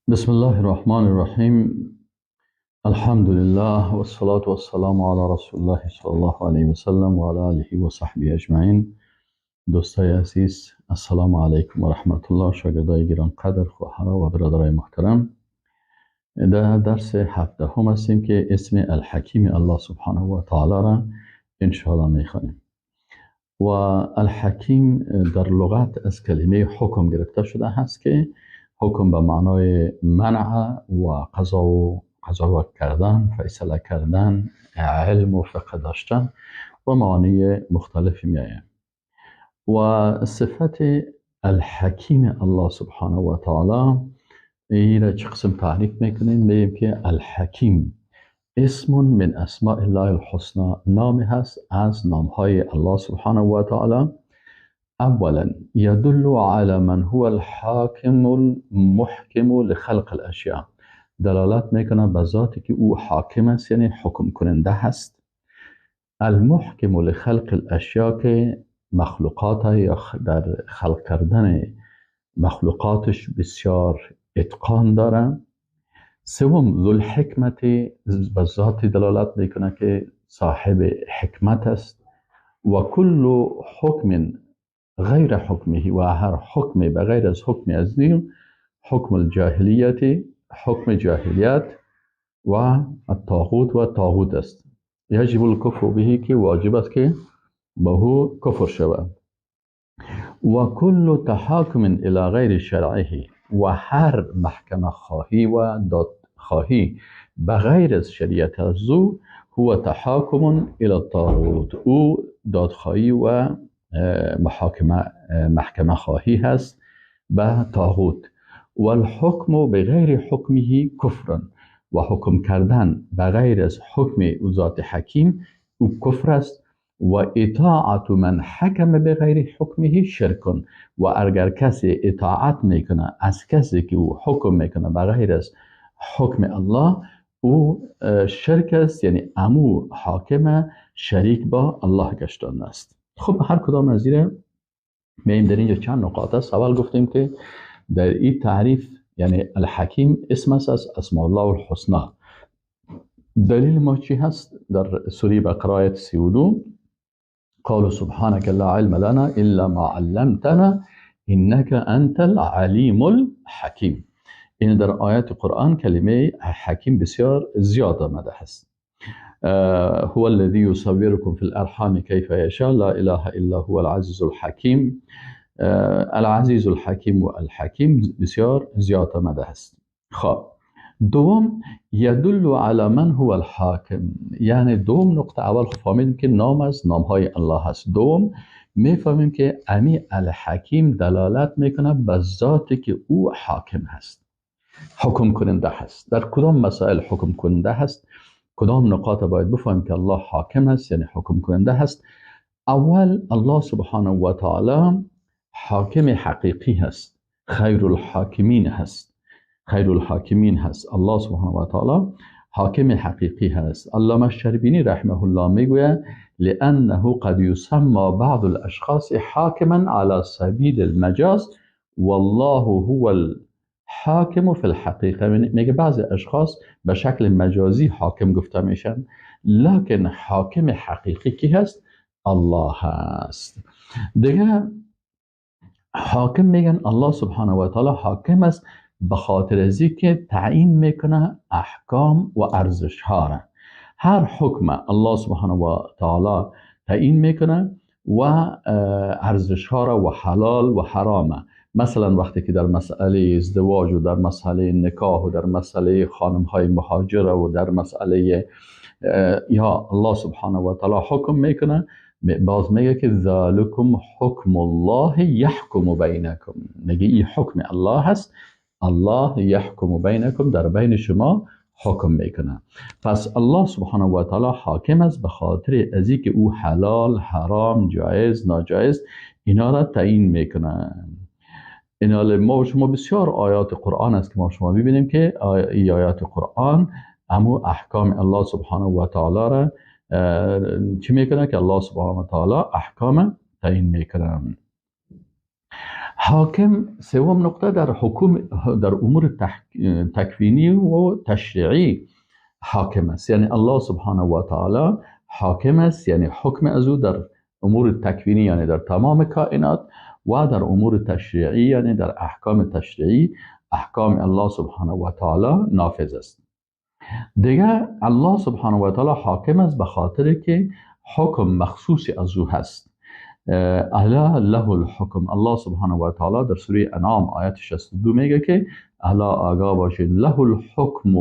بسم الله الرحمن الرحیم. الحمد لله والصلاة والسلام على رسول الله صلی الله علیه و سلم و علی آله و صحبه اجمعین. دوستای عزیز، السلام علیکم و رحمت الله. شاگردای گران قدر، خواهران و برادرای محترم، در درس 17 هستیم که اسم الحکیم الله سبحانه و تعالی را انشاءالله میخوانیم. و الحکیم در لغت از کلمه حکم گرفته شده هست که حکم به معنای منع و قضاوت کردن، فیصله کردن، علم و فقه داشتن و معانی مختلفی میآید. و صفت الحکیم الله سبحانه و تعالی این را چه قسم تعریف میکنیم؟ میگیم که الحکیم اسم من اسماء الله الحسنى، نام هست از نامهای الله سبحانه و تعالی. اولا يدل على من هو الحاكم المحكم لخلق الاشیاء، دلالت میکنه به ذاتی که او حاکم است، یعنی حکم کننده هست. المحکم لخلق الاشیاء، که مخلوقات یا در خلق کردن مخلوقاتش بسیار اتقان داره. سوم ذو الحکمت، به ذاتی دلالت میکنه که صاحب حکمت است. و کل حکم غیر حکمه، و هر حکم بغیر از حکم از دین، حکم الجاهلیت، حکم جاهلیت و الطاغوت و طاغوت است. یجب الکفر به، که واجب است که به او کفر شود. و کل تحاکم الی غیر شرعه، و هر محکمه خواهی و دادخواهی بغیر از شریعت از او، هو تحاکم الی الطاغوت، او دادخواهی و محکمه خواهی هست به طاغوت. و الحکم بغیر حکمه کفر، و حکم کردن بغیر از حکم او ذات حکیم او کفر است. و اطاعت من حکم بغیر حکمه شرک، و اگر کسی اطاعت میکنه از کسی که او حکم میکنه بغیر از حکم الله، او شرک است، یعنی امو حاکم شریک با الله گشتن است. خب هر کدام از این میم در اینجا چند نقاط است. اول گفتیم که در این تعریف، یعنی الحکیم اسم است از اسماء الله الحسنى. دلیل ما چی هست؟ در سوره بقره آیه 32 قالوا سبحانك لا علم لنا الا ما علمتنا انك انت العلیم الحکیم. این در آیات قرآن کلمه حکیم بسیار زیاد آمده هست. هو الذي يصوركم في الارحام كيف يشاء لا اله الا هو العزيز الحكيم. العزیز الحکیم و الحکیم بسیار زیاد آمده هست. خب دوم یدل علی من هو الحاکم، یعنی دوم نقطه اول فهمیدیم که نام از نامهای الله هست. دوم میفهمیم که امی الحکیم دلالت میکنه به ذاتی که او حاکم هست، حکم کننده هست. در کدام مسائل حکم کننده هست، کدام نقاط باید بفهمیم که الله حاکم هست، یعنی حکم کننده هست. اول الله سبحانه و تعالی حاکم حقیقی هست، خیر الحاکمین هست، خیر الحاکمین هست. الله سبحانه و تعالی حاکم حقیقی هست. علامه شربینی رحمه الله میگوید لانه قد یسمى بعض الاشخاص حاکما على سبیل المجاز والله هو الحاکم فی الحقیقه. میگه بعضی اشخاص به شکل مجازی حاکم گفته میشن، لکن حاکم حقیقی کی هست؟ الله هست. دیگه حاکم میگن الله سبحانه و تعالی حاکم است به خاطر از که تعیین میکنه احکام و ارزش ها را. هر حکم الله سبحانه و تعالی تعیین میکنه و ارزش ها را و حلال و حرام. مثلا وقتی که در مسئله ازدواج و در مسئله نکاح و در مسئله خانم های مهاجره و در مسئله یا الله سبحانه و تعالی حکم میکنه، باز میگه که ذالکم حکم الله یحکم بینکم. میگه این حکم الله هست، الله یحکم بینکم، در بین شما حکم میکنه. پس الله سبحانه و تعالی حاکم است به خاطر از اینکه او حلال، حرام، جایز، ناجایز اینا را تعیین میکنه. اینا ما شما بسیار آیات قرآن است که ما شما ببینیم که این آیات قرآن امو احکام الله سبحانه و تعالی را چی میکنه؟ که الله سبحانه و تعالی احکام تعیین میکنه. حاکم سوم نقطه در امور تکوینی و تشریعی حاکم است، یعنی الله سبحانه و تعالی حاکم است، یعنی حکم از او در امور تکوینی یعنی در تمام کائنات و در امور تشریعی یعنی در احکام تشریعی احکام الله سبحانه و تعالی نافذ است. دیگه الله سبحانه و تعالی حاکم است به خاطر که حکم مخصوص از او هست. الا له الحکم، الله سبحانه و تعالی در سوره انعام آیت 62 میگه که الا آگاه باشید له الحکم،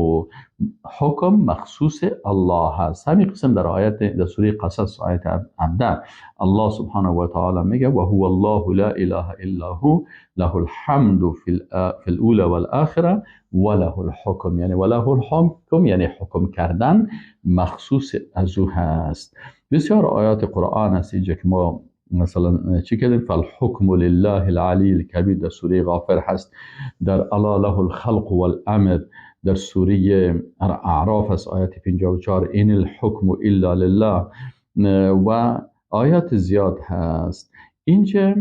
حکم مخصوص الله هست. همین قسم در سوره قصص آیت 17 الله سبحانه و تعالی میگه و هو الله لا اله الا هو له الحمد فی الاولى والآخره وله الحکم، یعنی وله الحکم یعنی حکم کردن مخصوص از او هست. بسیار آیات قرآن هست اینجا که ما مثلا چی کردیم؟ فالحکم لله العلی الکبیر در سوره غافر هست، در الا له الخلق والامر در سوره اعراف است آیت 54 این الحکم الا لله و آیات زیاد هست. اینجا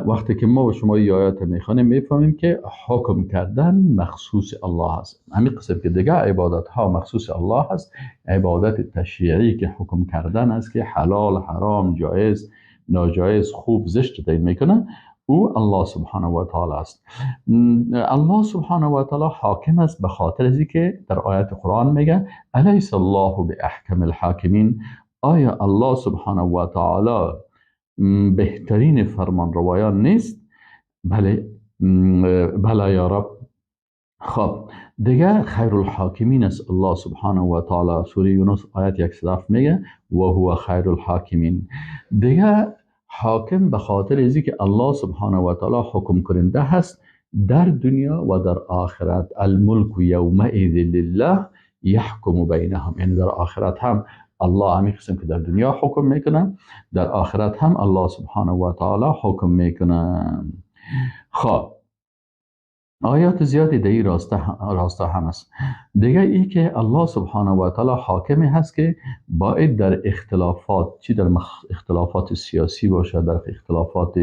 وقتی که ما و شما این آیات میخوانیم میفهمیم که حکم کردن مخصوص الله است. همین قسم که دیگه عبادت ها مخصوص الله است، عبادت تشریعی که حکم کردن است که حلال حرام جایز ناجایز خوب زشت تعیین میکنه او الله سبحانه و تعالی است. الله سبحانه و تعالی حاکم است به خاطر از که در آیت قرآن میگه الیس الله باحکم الحاکمین، آیا الله سبحانه و تعالی بهترین فرمان روایان نیست؟ بله یا رب. خب دیگه خیر الحاکمین است الله سبحانه و تعالی، سوره یونس آیت 107 میگه و هو خیر الحاکمین. دیگه حاکم به خاطر ازی که الله سبحانه و تعالی حکم کننده هست در دنیا و در آخرت. الملک یومئذ لله یحکم بینهم، یعنی در آخرت هم الله همین قسم که در دنیا حکم میکنه در آخرت هم الله سبحانه و تعالی حکم میکنه. خب آیات زیادی در این راسته هم است. دیگه ای که الله سبحانه و تعالی حاکمی هست که باید در اختلافات، چی در اختلافات سیاسی باشه، در اختلافات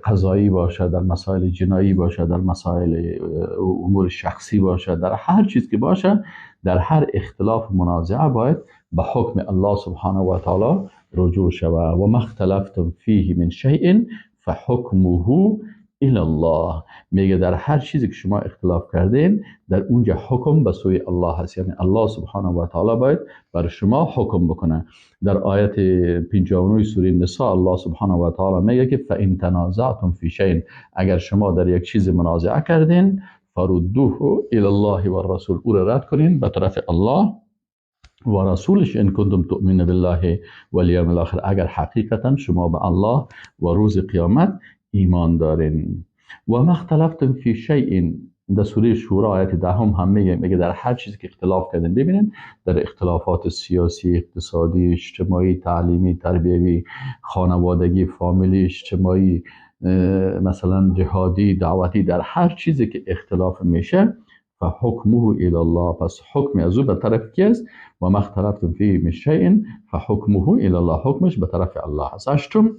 قضایی باشه، در مسائل جنایی باشه، در مسائل امور شخصی باشه، در هر چیز که باشه، در هر اختلاف منازعه باید به حکم الله سبحانه و تعالی رجوع شود. و ما اختلفتم فیه من شیء فحکمه الی الله، میگه در هر چیزی که شما اختلاف کردین در اونجا حکم به سوی الله هست، یعنی الله سبحانه و تعالی باید بر شما حکم بکنه. در آیت 59 سوره نساء الله سبحانه و تعالی میگه که فان تنازعتم فی شیء، اگر شما در یک چیز منازعه کردین فردوه الی الله و الرسول، او را رد کنین به طرف الله و رسولش ان کنتم تؤمنون بالله والیوم الاخر، اگر حقیقتا شما به الله و روز قیامت ایمان دارین. و ما اختلفتم فی شیء در سوره شورا آیت 10 هم میگه در هر چیزی که اختلاف کردین، ببینین در اختلافات سیاسی، اقتصادی، اجتماعی، تعلیمی، تربیوی، خانوادگی، فامیلی، اجتماعی، مثلا جهادی، دعوتی، در هر چیزی که اختلاف میشه فحکمه الی الله، پس حکم از او به طرف کی است؟ و ما اختلفتم فی من شیء فحکمه الی الله، حکمش به طرف الله است. هشتم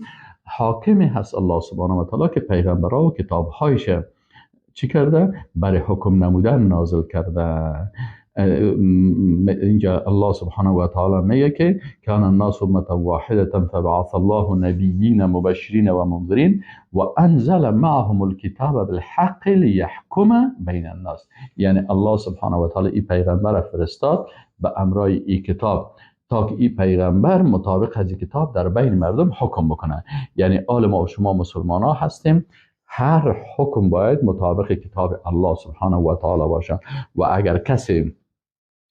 حاکمی هست الله سبحانه و تعالی که پیغمبرها و کتابهایش چی کرده؟ برای حکم نمودن نازل کرده. اینجا الله سبحانه و تعالی میگه که کان الناس امة واحدة فبعث الله نبیین مبشرین و منذرین و انزل معهم الكتاب بالحق لیحکم بین الناس، یعنی الله سبحانه و تعالی این پیغمبر فرستاد به امرای این کتاب تا که این پیغمبر مطابق از این کتاب در بین مردم حکم بکنه. یعنی آل ما و شما مسلمان ها هستیم، هر حکم باید مطابق کتاب الله سبحانه و تعالی باشه. و اگر کسی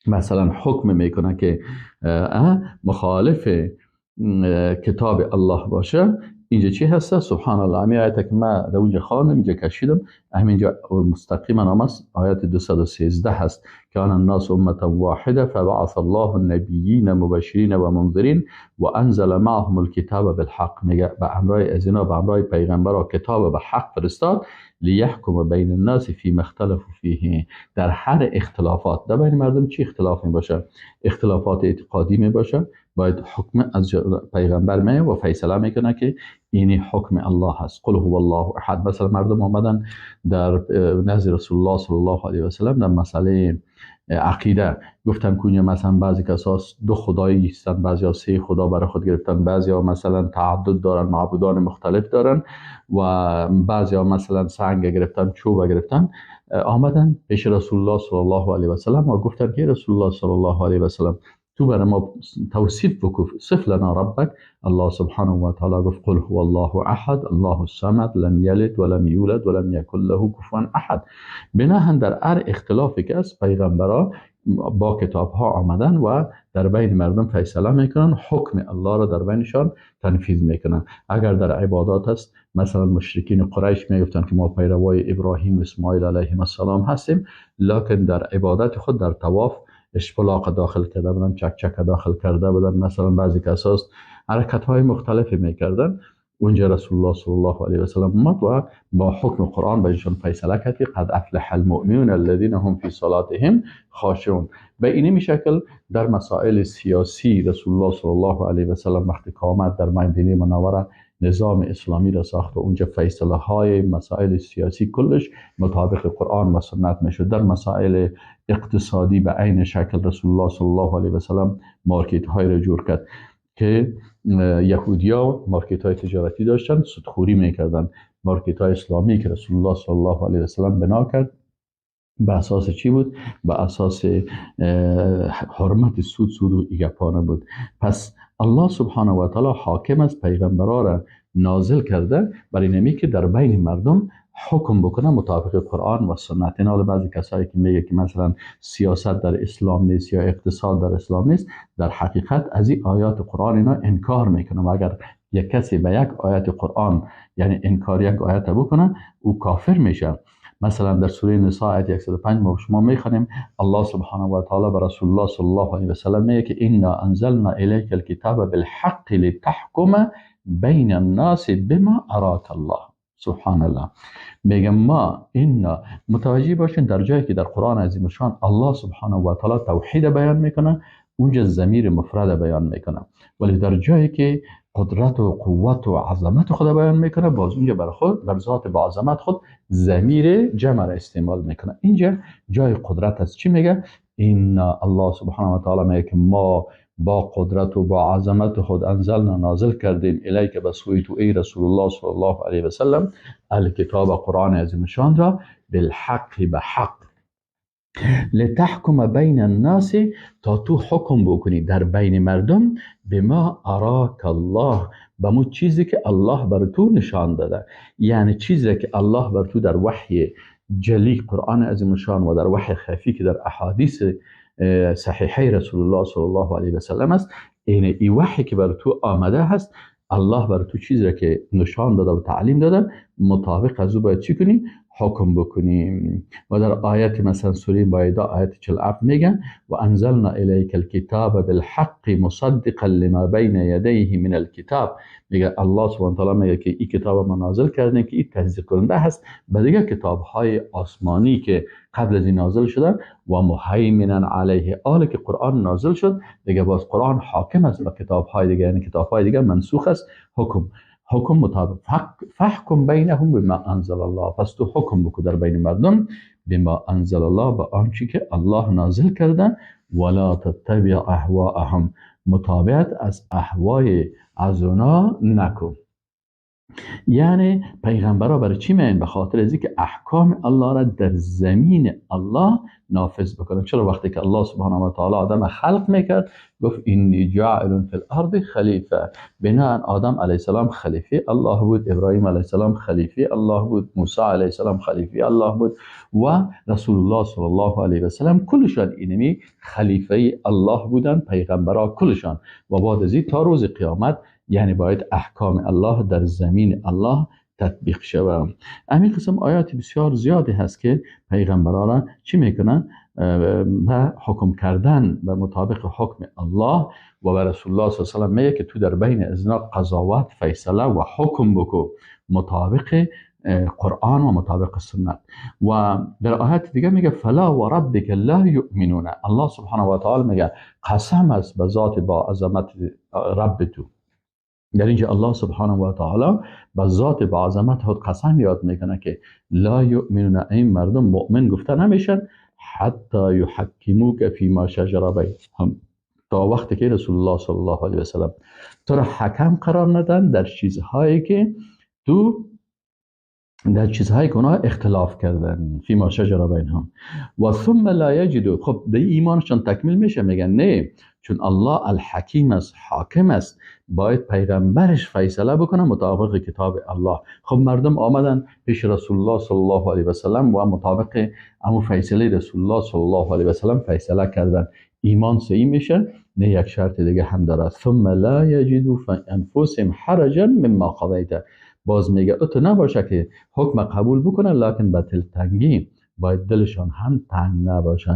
مثلا حکم میکنه که مخالف کتاب الله باشه، اینجا چی هست؟ سبحان الله، همین آیت که من در اونجا خواندم اینجا کشیدم، همینجا مستقیما هم است، آیت 213 هست که آن الناس امة واحده فبعث الله النبیین مبشرین و منذرین و انزل معهم الكتاب بالحق، میگه به امرای از اینا به امرای پیغمبر کتاب به حق فرستاد لیحکم بین الناس فیما اختلفوا فیه، در هر اختلافات در بین مردم چی اختلاف می باشه؟ اختلافات اعتقادی می باشه، باید حکم از پیغمبر میه و فیصله میکنه که این حکم الله هست. قل هو الله احد. مثلا مردم آمدن در نزد رسول الله صلی الله علیه و سلم در مسئله عقیده گفتن که مثلا بعضی کسا دو خدایی هستن، بعضی ها سه خدا برای خود گرفتن، بعضی ها مثلا تعدد دارن، معبودان مختلف دارن و بعضی ها مثلا سنگ گرفتن، چوب گرفتن. آمدن پیش رسول الله صلی الله علیه و سلم و گفتن که رسول الله صلی الله علیه و سلم تو برای ما توصیف بکن، صف لنا ربک. الله سبحانه و تعالی گفت قل هو الله احد الله الصمد لم یلد ولم یولد ولم یکن له کفوا احد. بناهن در هر اختلافی که از پیغمبرا با کتاب ها آمدن و در بین مردم فیصله میکنن، حکم الله را در بینشان تنفیذ میکنن. اگر در عبادات است، مثلا مشرکین قریش میگفتن که ما پیروای ابراهیم و اسماعیل علیهم السلام هستیم، لکن در عبادت خود در طواف اشپلاق داخل کرده بودن، چک چک داخل کرده بودن، مثلا بعضی کساست حرکت های مختلفی میکردن. اونجا رسول الله صلی الله علیه و سلم اومد و با حکم قرآن بهشون فیصله کرد که قد افلح المؤمنون الذين هم فی صلاتهم خاشعون. به این شکل در مسائل سیاسی رسول الله صلی الله علیه و سلم وقتی که آمد در مدینه منوره نظام اسلامی را ساخت و اونجا فیصله های مسائل سیاسی کلش مطابق قرآن و سنت میشد. در مسائل اقتصادی به عین شکل رسول الله صلی الله علیه و سلم مارکت های را جور کرد که یهودیا مارکت های تجارتی داشتن، سودخوری میکردن. مارکت های اسلامی که رسول الله صلی الله علیه و سلم بنا کرد به اساس چی بود؟ به اساس حرمت سود و ایگپانه بود. پس الله سبحانه و تعالی حاکم از پیغمبرا را نازل کرده برای نمی که در بین مردم حکم بکنه مطابق قرآن و سنت. این حال بعضی کسایی که میگه که مثلا سیاست در اسلام نیست یا اقتصاد در اسلام نیست، در حقیقت از این آیات قرآن اینا انکار میکنه و اگر یک کسی به یک آیت قرآن یعنی انکار یک آیت بکنه او کافر میشه. مثلا در سوره نساء آیت 105 ما شما میخونیم الله سبحانه و تعالی به رسول الله صلی الله علیه و سلم میگه که انا انزلنا الیک الکتاب بالحق لتحکم بین الناس بما اراک الله. سبحان الله. میگم ما این متوجه باشین در جایی که در قرآن عظیم شان الله سبحانه و تعالی توحید بیان میکنه اونجا ضمیر مفرد بیان میکنه، ولی در جایی که قدرت و قوت و عظمت خود بیان میکنه باز اونجا بر خود بر ذات با عظمت خود ضمیر جمع را استعمال میکنه. اینجا جای قدرت است. چی میگه؟ این الله سبحانه و تعالی میگه که ما با قدرت و با عظمت خود انزلنا نازل کردیم الیک به سوی تو ای رسول الله صلی الله علیه و سلم الکتاب قرآن عظیم شان را بالحق به حق لتحکم بین الناس تا تو حکم بکنی در بین مردم بما اراک الله به مو چیزی که الله بر تو نشان داده. یعنی چیزی که الله بر تو در وحی جلی قرآن عظیم شان و در وحی خفی که در احادیث صحیحه رسول الله صلی الله علیه و سلم است، این وحی که بر تو آمده هست الله بر تو چیزی که نشان داده و تعلیم داده مطابق از او باید چی کنی؟ حکم بکنیم. و در آیت مثلا سوره مائده آیت 47 میگن و انزلنا الیک الکتاب بالحق مصدقا لما بین یدیه من الکتاب. میگه الله سبحانه و تعالی میگه که این کتاب ما نازل کردیم که این تصدیق کننده هست به دیگه کتاب های آسمانی که قبل از این نازل شدن و مهیمنا علیه. آله که قرآن نازل شد دیگه باز قرآن حاکم است به کتاب های دیگه، یعنی کتاب های دیگه منسوخ است. حکم مطابق فحکم بینهم بما انزل الله. پس تو حکم بکن در بین مردم بما انزل الله به آنچه که الله نازل کرده ولا تتبع اهواءهم. مطابقت از اهوای از اونا نکن. یعنی پیغمبرها برای چی میان؟ به خاطر از اینکه احکام الله را در زمین الله نافذ بکنن. چرا وقتی که الله سبحانه و تعالی آدم خلق میکرد گفت اینی جاعل فی الارض خلیفه، بناء آدم علیه السلام خلیفه الله بود، ابراهیم علیه السلام خلیفه الله بود، موسی علیه السلام خلیفه الله بود و رسول الله صلی الله علیه و سلم کلشان اینمی خلیفه الله بودن. پیغمبرها کلشان و بعد از این تا روز قیامت یعنی باید احکام الله در زمین الله تطبیق شود. همین قسم آیات بسیار زیادی هست که پیغمبران را چی میکنن؟ و حکم کردن به مطابق حکم الله و به رسول الله صلی الله علیه و سلم میگه که تو در بین ازنا قضاوت فیصله و حکم بکو مطابق قرآن و مطابق سنت. و در آیات دیگه میگه فلا و ربک لا یؤمنون. الله سبحانه و تعالی میگه قسم است به ذات با عظمت رب تو، در اینجا الله سبحانه و تعالی به ذات با عظمت خود قسم یاد میکنه که لا یؤمنون، این مردم مؤمن گفته نمیشن حتی یحکموک فیما شجر بینهم، تا وقتی که رسول الله صلی الله علیه و سلم تو را حکم قرار ندن در چیزهایی که تو در چیزهای که اونها اختلاف کردن، فیما شجر بینهم و ثم لا یجدوا. خب به ایمانشان تکمیل میشه، میگن نه، چون الله الحکیم است، حاکم است، باید پیغمبرش فیصله بکنه مطابق کتاب الله. خب مردم آمدن پیش رسول الله صلی الله علیه و سلم و مطابق امو فیصله رسول الله صلی الله علیه و سلم فیصله کردن، ایمان صحیح میشه. نه یک شرط دیگه هم داره، ثم لا یجدوا فانفسهم حرجا مما قضیت. باز میگه تو نباشه که حکم قبول بکنن لکن به دلتنگی، باید دلشان هم تنگ نباشه،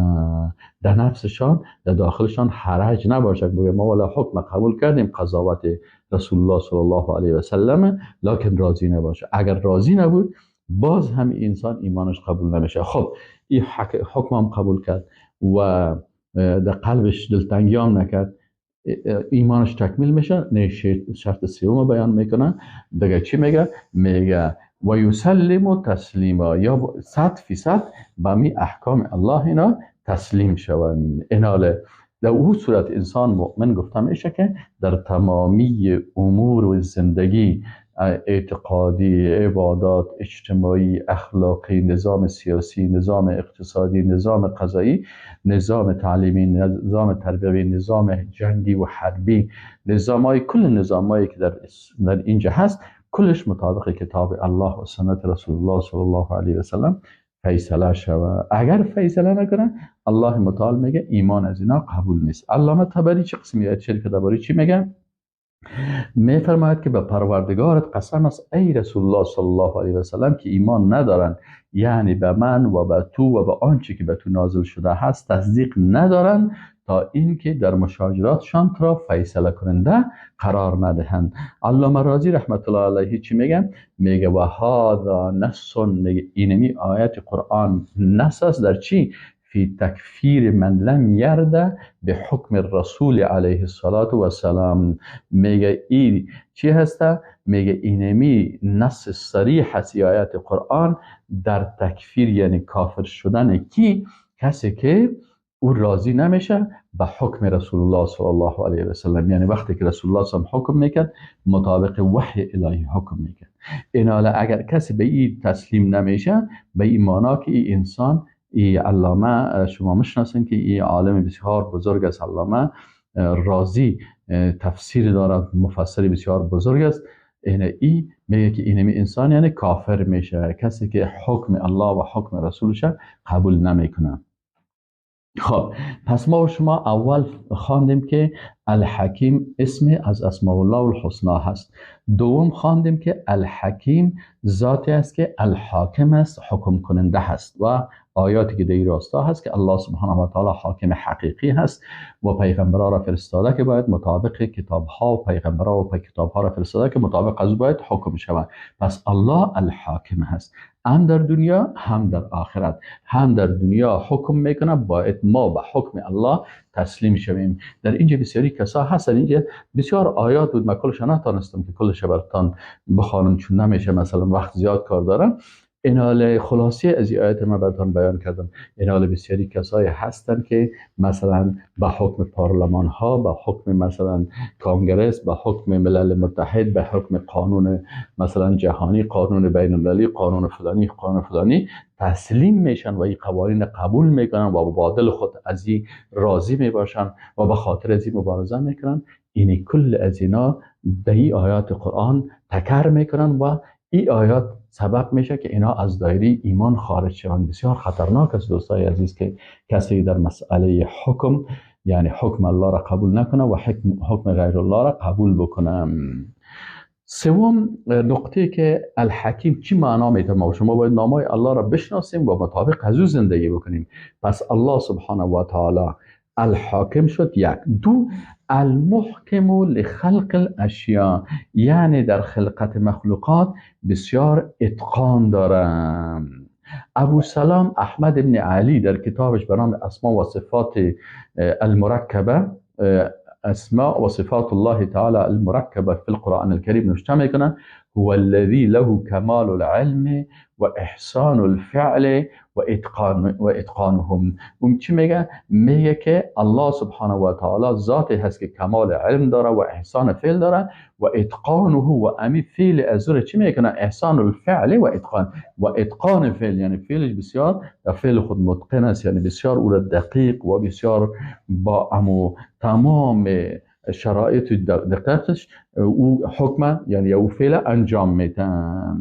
در نفسشان در داخلشان حرج نباشه، بگه ما والا حکم قبول کردیم قضاوت رسول الله صلی الله علیه و سلم، لکن راضی نباشه. اگر راضی نبود باز هم انسان ایمانش قبول نمیشه. خب این حکم هم قبول کرد و در قلبش دلتنگی هم نکرد، ایمانش تکمیل میشه. نه، شرط سوم بیان میکنه دیگه. چی میگه؟ میگه و یسلم تسلیما، یا 100% به می احکام الله اینا تسلیم شوند. ایناله در اون صورت انسان مؤمن گفته میشه که در تمامی امور و زندگی، اعتقادی، عبادات، اجتماعی، اخلاقی، نظام سیاسی، نظام اقتصادی، نظام قضایی، نظام تعلیمی، نظام تربیوی، نظام جنگی و حربی، کل نظامایی که در اینجا هست کلش مطابق کتاب الله و سنت رسول الله صلی الله علیه و سلم فیصله شود. اگر فیصله نکنه الله متعال میگه ایمان از اینا قبول نیست. علامه طبری چه قسمی آیت شریف درباره چی میگه؟ میفرماید که به پروردگارت قسم است ای رسول الله صلی الله علیه و سلم که ایمان ندارن، یعنی به من و به تو و به آنچه که به تو نازل شده هست تصدیق ندارن تا اینکه در مشاجراتشان تو را فیصله کننده قرار ندهند. علامه رازی رحمت الله علیه چی میگن؟ میگه و هذا نص، میگه اینمی آیت قرآن نص است در چی؟ فی تکفیر من لم یرد به حکم الرسول علیه الصلاة و السلام. میگه این چی هسته؟ میگه اینمی نص صریح هست آیت قرآن در تکفیر، یعنی کافر شدن کی؟ کسی که او راضی نمیشه به حکم رسول الله صلی الله علیه و سلم، یعنی وقتی که رسول الله صلی الله علیه و سلم حکم میکرد مطابق وحی الهی حکم میکرد. ایناله اگر کسی به این تسلیم نمیشه، به این معنی که این انسان، این علامه شما میشناسین که این عالم بسیار بزرگ است، علامه رازی تفسیر دارد، مفسر بسیار بزرگ است. این میگه که اینمی انسان یعنی کافر میشه، کسی که حکم الله و حکم رسولش قبول نمیکنه. خب پس ما و شما اول خواندیم که الحکیم اسم از اسماء الله الحسنا هست. دوم خواندیم که الحکیم ذاتی است که الحاکم است، حکم کننده هست و آیاتی که در این راستا هست که الله سبحانه و تعالی حاکم حقیقی هست و پیغمبرها را فرستاده که باید مطابق کتاب ها و پیغمبرها و کتاب ها را فرستاده که مطابق از باید حکم شود. پس الله الحاکم هست، هم در دنیا هم در آخرت. هم در دنیا حکم میکنه، باید ما به حکم الله تسلیم شویم. در اینجا بسیاری کسا هستن، اینجا بسیار آیات بود، من کلش نتانستم که کلش براتون بخوانم چون نمیشه، مثلا وقت زیاد کار دارم. این حال خلاصی از این آیت ما براتون بیان کردم. این حال بسیاری کسایی هستن که مثلا به حکم پارلمان ها، به حکم مثلا کنگرس، به حکم ملل متحد، به حکم قانون مثلا جهانی، قانون بین المللی، قانون فلانی تسلیم میشن و این قوانین قبول میکنن و با دل خود از این راضی میباشن و به خاطر از این مبارزه میکنن. این کل از اینا در این آیات قرآن تکرار میکنن و این آیات سبب میشه که اینا از دایره ایمان خارج شوند. بسیار خطرناک است دوستای عزیز که کسی در مسئله حکم، یعنی حکم الله را قبول نکنه و حکم غیر الله را قبول بکنه. سوم نقطه که الحکیم چی معنا میده، ما شما باید نامای الله را بشناسیم و مطابق از او زندگی بکنیم. پس الله سبحانه و تعالی الحاکم شد. یک. دو، المحکم لخلق الاشیاء، یعنی در خلقت مخلوقات بسیار اتقان داره. ابو سلام احمد ابن علی در کتابش به نام اسماء و صفات المرکبه اسماء وصفات الله تعالى المركبه في القران الكريم نشتمل کنه هو الذي له كمال العلم واحسان الفعل واتقانهم. اون چی میگه؟ میگه که الله سبحانه و تعالی ذاتی هست که کمال علم داره و احسان فعل داره و اتقانه و امی فعل ازور چی میکنه؟ احسان الفعل و اتقان. و اتقان فعل یعنی فعلش بسیار فعل خود متقن است، یعنی بسیار او را دقیق و بسیار با امو تمام شرایط دقیقش او حکم یعنی او فعل انجام میتن.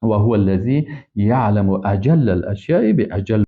و هو الذی یعلم اجل الاشیاء باجل